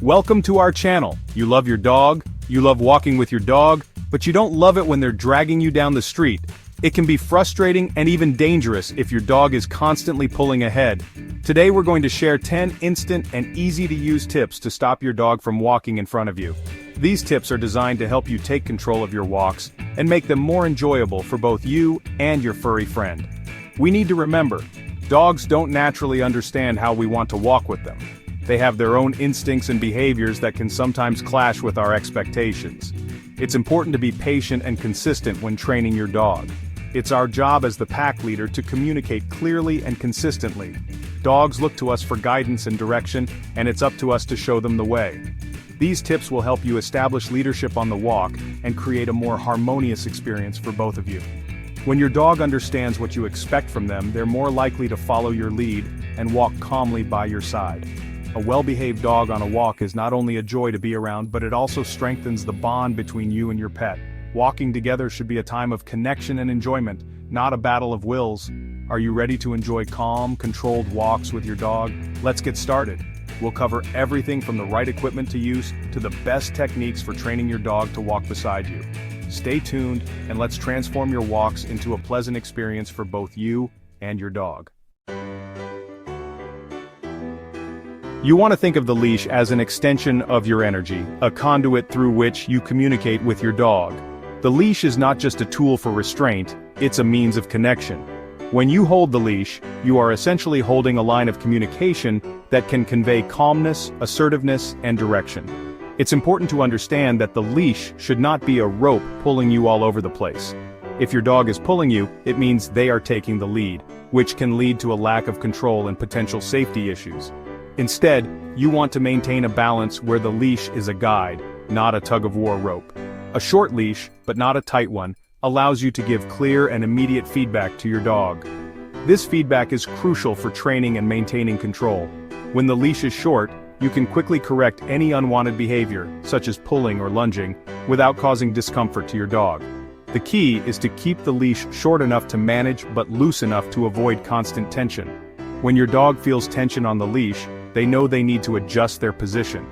Welcome to our channel. You love your dog, you love walking with your dog, but you don't love it when they're dragging you down the street. It can be frustrating and even dangerous if your dog is constantly pulling ahead. Today we're going to share 10 instant and easy-to-use tips to stop your dog from walking in front of you. These tips are designed to help you take control of your walks and make them more enjoyable for both you and your furry friend. We need to remember, dogs don't naturally understand how we want to walk with them. They have their own instincts and behaviors that can sometimes clash with our expectations. It's important to be patient and consistent when training your dog. It's our job as the pack leader to communicate clearly and consistently. Dogs look to us for guidance and direction, and it's up to us to show them the way. These tips will help you establish leadership on the walk and create a more harmonious experience for both of you. When your dog understands what you expect from them, they're more likely to follow your lead and walk calmly by your side. A well-behaved dog on a walk is not only a joy to be around, but it also strengthens the bond between you and your pet. Walking together should be a time of connection and enjoyment, not a battle of wills. Are you ready to enjoy calm, controlled walks with your dog? Let's get started. We'll cover everything from the right equipment to use to the best techniques for training your dog to walk beside you. Stay tuned, and let's transform your walks into a pleasant experience for both you and your dog. You want to think of the leash as an extension of your energy, a conduit through which you communicate with your dog. The leash is not just a tool for restraint, it's a means of connection. When you hold the leash, you are essentially holding a line of communication that can convey calmness, assertiveness, and direction. It's important to understand that the leash should not be a rope pulling you all over the place. If your dog is pulling you, it means they are taking the lead, which can lead to a lack of control and potential safety issues. Instead, you want to maintain a balance where the leash is a guide, not a tug-of-war rope. A short leash, but not a tight one, allows you to give clear and immediate feedback to your dog. This feedback is crucial for training and maintaining control. When the leash is short, you can quickly correct any unwanted behavior, such as pulling or lunging, without causing discomfort to your dog. The key is to keep the leash short enough to manage but loose enough to avoid constant tension. When your dog feels tension on the leash, they know they need to adjust their position.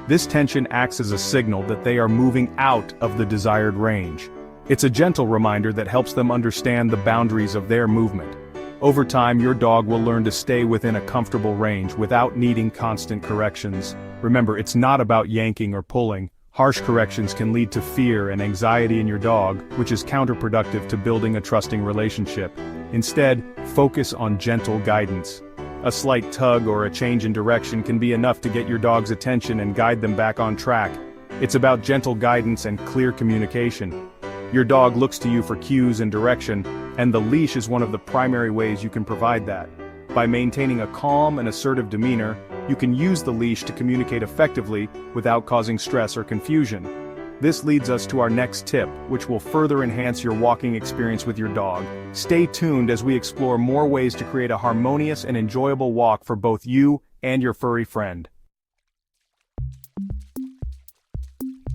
This tension acts as a signal that they are moving out of the desired range. It's a gentle reminder that helps them understand the boundaries of their movement. Over time, your dog will learn to stay within a comfortable range without needing constant corrections. Remember, it's not about yanking or pulling. Harsh corrections can lead to fear and anxiety in your dog, which is counterproductive to building a trusting relationship. Instead, focus on gentle guidance. A slight tug or a change in direction can be enough to get your dog's attention and guide them back on track. It's about gentle guidance and clear communication. Your dog looks to you for cues and direction, and the leash is one of the primary ways you can provide that. By maintaining a calm and assertive demeanor, you can use the leash to communicate effectively without causing stress or confusion. This leads us to our next tip, which will further enhance your walking experience with your dog. Stay tuned as we explore more ways to create a harmonious and enjoyable walk for both you and your furry friend.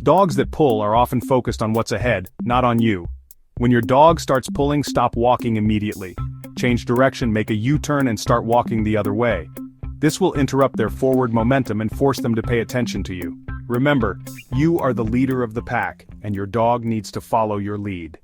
Dogs that pull are often focused on what's ahead, not on you. When your dog starts pulling, stop walking immediately. Change direction, make a U-turn, and start walking the other way. This will interrupt their forward momentum and force them to pay attention to you. Remember, you are the leader of the pack, and your dog needs to follow your lead.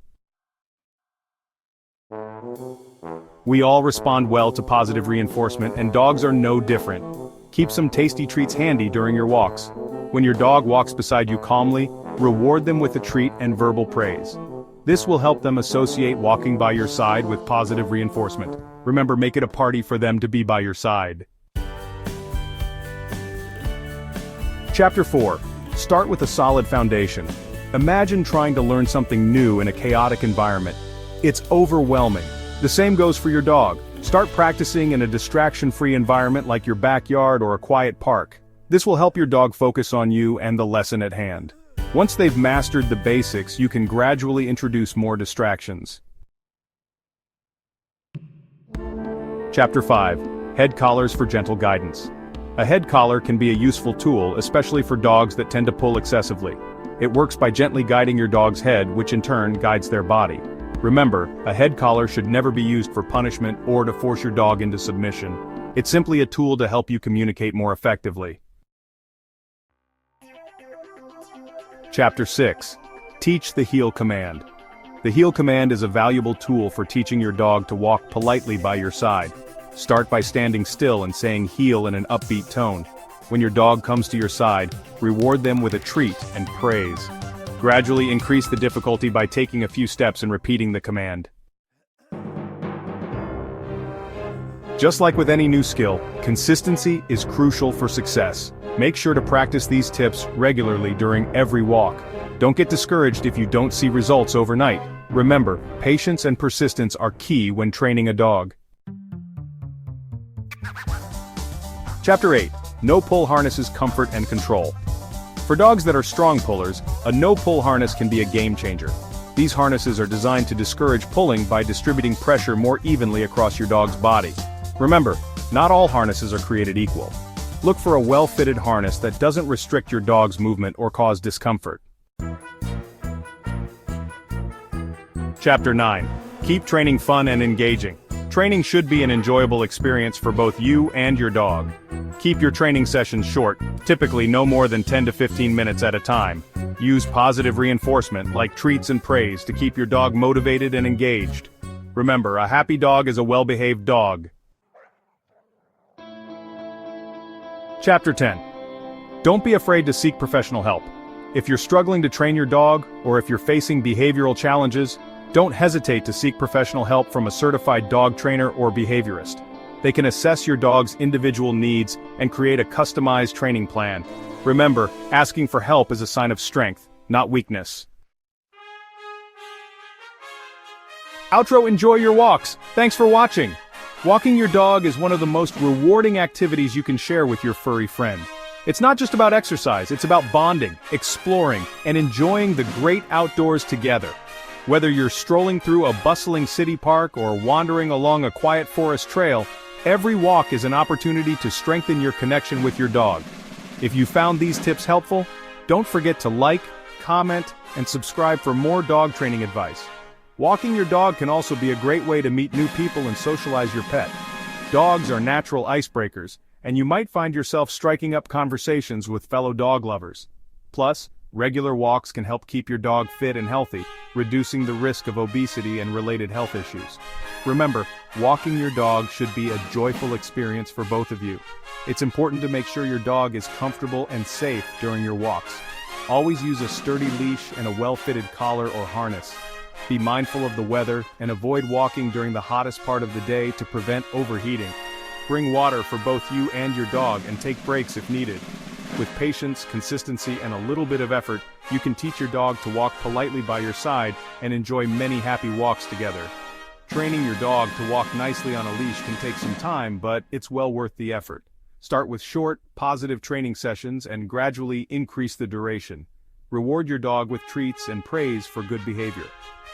We all respond well to positive reinforcement, and dogs are no different. Keep some tasty treats handy during your walks. When your dog walks beside you calmly, reward them with a treat and verbal praise. This will help them associate walking by your side with positive reinforcement. Remember, make it a party for them to be by your side. Chapter 4. Start with a solid foundation. Imagine trying to learn something new in a chaotic environment. It's overwhelming. The same goes for your dog. Start practicing in a distraction-free environment like your backyard or a quiet park. This will help your dog focus on you and the lesson at hand. Once they've mastered the basics, you can gradually introduce more distractions. Chapter 5. Head collars for gentle guidance. A head collar can be a useful tool, especially for dogs that tend to pull excessively. It works by gently guiding your dog's head, which in turn guides their body. Remember, a head collar should never be used for punishment or to force your dog into submission. It's simply a tool to help you communicate more effectively. Chapter 6. Teach the heel command. The heel command is a valuable tool for teaching your dog to walk politely by your side. Start by standing still and saying heel in an upbeat tone. When your dog comes to your side, reward them with a treat and praise. Gradually increase the difficulty by taking a few steps and repeating the command. Just like with any new skill, consistency is crucial for success. Make sure to practice these tips regularly during every walk. Don't get discouraged if you don't see results overnight. Remember, patience and persistence are key when training a dog. Chapter 8. No-pull harnesses comfort and control. For dogs that are strong pullers, a no-pull harness can be a game-changer. These harnesses are designed to discourage pulling by distributing pressure more evenly across your dog's body. Remember, not all harnesses are created equal. Look for a well-fitted harness that doesn't restrict your dog's movement or cause discomfort. Chapter 9. Keep training fun and engaging. Training should be an enjoyable experience for both you and your dog. Keep your training sessions short, typically no more than 10 to 15 minutes at a time. Use positive reinforcement like treats and praise to keep your dog motivated and engaged. Remember, a happy dog is a well-behaved dog. Chapter 10. Don't be afraid to seek professional help. If you're struggling to train your dog, or if you're facing behavioral challenges, don't hesitate to seek professional help from a certified dog trainer or behaviorist. They can assess your dog's individual needs and create a customized training plan. Remember, asking for help is a sign of strength, not weakness. Outro: enjoy your walks. Thanks for watching. Walking your dog is one of the most rewarding activities you can share with your furry friend. It's not just about exercise, it's about bonding, exploring, and enjoying the great outdoors together. Whether you're strolling through a bustling city park or wandering along a quiet forest trail, every walk is an opportunity to strengthen your connection with your dog. If you found these tips helpful, don't forget to like, comment, and subscribe for more dog training advice. Walking your dog can also be a great way to meet new people and socialize your pet. Dogs are natural icebreakers, and you might find yourself striking up conversations with fellow dog lovers. Plus, regular walks can help keep your dog fit and healthy, reducing the risk of obesity and related health issues. Remember, walking your dog should be a joyful experience for both of you. It's important to make sure your dog is comfortable and safe during your walks. Always use a sturdy leash and a well-fitted collar or harness. Be mindful of the weather and avoid walking during the hottest part of the day to prevent overheating. Bring water for both you and your dog and take breaks if needed. With patience, consistency, and a little bit of effort, you can teach your dog to walk politely by your side and enjoy many happy walks together. Training your dog to walk nicely on a leash can take some time, but it's well worth the effort. Start with short, positive training sessions and gradually increase the duration. Reward your dog with treats and praise for good behavior.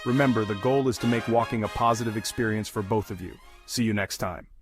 Remember, the goal is to make walking a positive experience for both of you. See you next time.